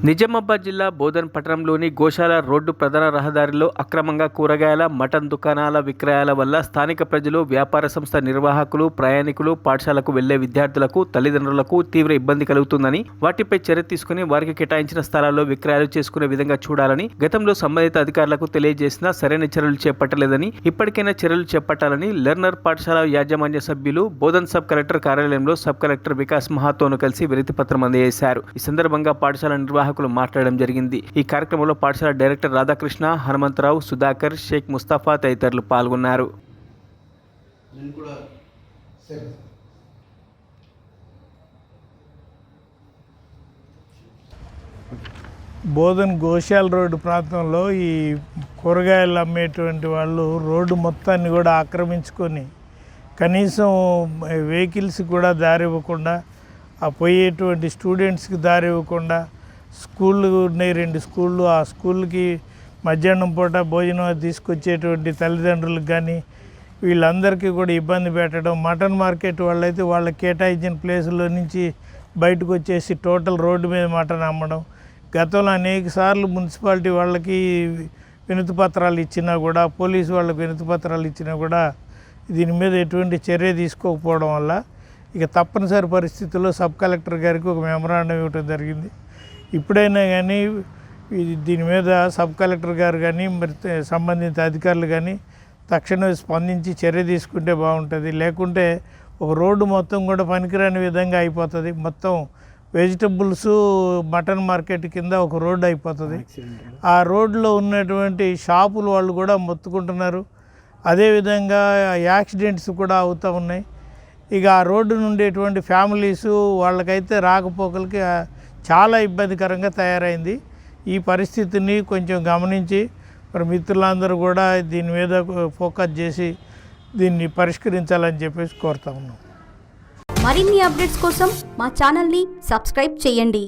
నిజామాబాద్ జిల్లా బోధన్ పట్టణంలోని గోశాల రోడ్డు ప్రధాన రహదారిలో అక్రమంగా కూరగాయల, మటన్ దుకాణాల విక్రయాల వల్ల స్థానిక ప్రజలు, వ్యాపార సంస్థ నిర్వాహకులు, ప్రయాణికులు, పాఠశాలకు వెళ్లే విద్యార్థులకు, తల్లిదండ్రులకు తీవ్ర ఇబ్బంది కలుగుతుందని, వాటిపై చర్య తీసుకుని వారికి కేటాయించిన స్థలాల్లో విక్రయాలు చేసుకునే విధంగా చూడాలని గతంలో సంబంధిత అధికారులకు తెలియజేసినా సరైన చర్యలు చేపట్టలేదని, ఇప్పటికైనా చర్యలు చేపట్టాలని లెర్నర్ పాఠశాల యాజమాన్య సభ్యులు బోధన్ సబ్ కలెక్టర్ కార్యాలయంలో సబ్ కలెక్టర్ వికాస్ మహాతోను కలిసి వినతి పత్రం అందజేశారు. ఈ సందర్భంగా పాఠశాల నిర్వాహకులు మాట్లాడడం జరిగింది. ఈ కార్యక్రమంలో పాఠశాల డైరెక్టర్ రాధాకృష్ణ, హనుమంతరావు, సుధాకర్, షేక్ ముస్తాఫా తదితరులు పాల్గొన్నారు. బోధన్ గోశాల రోడ్డు ప్రాంతంలో ఈ కూరగాయలు అమ్మేటువంటి వాళ్ళు రోడ్డు మొత్తాన్ని కూడా ఆక్రమించుకొని కనీసం వెహికల్స్ కూడా దారి ఇవ్వకుండా, ఆ పోయేటువంటి స్టూడెంట్స్కి దారి ఇవ్వకుండా, స్కూళ్ళు ఉన్నాయి 2 స్కూళ్ళు, ఆ స్కూల్కి మధ్యాహ్నం పూట భోజనం తీసుకొచ్చేటువంటి తల్లిదండ్రులకు కానీ వీళ్ళందరికీ కూడా ఇబ్బంది పెట్టడం. మటన్ మార్కెట్ వాళ్ళైతే వాళ్ళకి కేటాయించిన ప్లేసుల్లో నుంచి బయటకు వచ్చేసి టోటల్ రోడ్డు మీద మటన్ అమ్మడం. గతంలో అనేక సార్లు మున్సిపాలిటీ వాళ్ళకి వినతి పత్రాలు ఇచ్చినా కూడా, పోలీసు వాళ్ళకి వినతి పత్రాలు ఇచ్చినా కూడా దీని మీద ఎటువంటి చర్య తీసుకోకపోవడం వల్ల ఇక తప్పనిసరి పరిస్థితుల్లో సబ్ కలెక్టర్ గారికి ఒక మెమరాండం ఇవ్వడం జరిగింది. ఇప్పుడైనా కానీ దీని మీద సబ్ కలెక్టర్ గారు కానీ మరి సంబంధిత అధికారులు కానీ తక్షణమే స్పందించి చర్య తీసుకుంటే బాగుంటుంది. లేకుంటే ఒక రోడ్డు మొత్తం కూడా పనికిరాని విధంగా అయిపోతుంది. మొత్తం వెజిటబుల్స్, మటన్ మార్కెట్ కింద ఒక రోడ్డు అయిపోతుంది. ఆ రోడ్లో ఉన్నటువంటి షాపులు వాళ్ళు కూడా మొత్తుకుంటున్నారు. అదేవిధంగా యాక్సిడెంట్స్ కూడా అవుతూ ఉన్నాయి. ఇక ఆ రోడ్డు నుండేటువంటి ఫ్యామిలీసు వాళ్ళకైతే రాకపోకలకి చాలా ఇబ్బందికరంగా తయారైంది. ఈ పరిస్థితిని కొంచెం గమనించి మరి మిత్రులందరూ కూడా దీని మీద ఫోకస్ చేసి దీన్ని పరిష్కరించాలని చెప్పేసి కోరుతా ఉన్నాం. మరిన్ని అప్డేట్స్ కోసం మా ఛానల్ని సబ్స్క్రైబ్ చేయండి.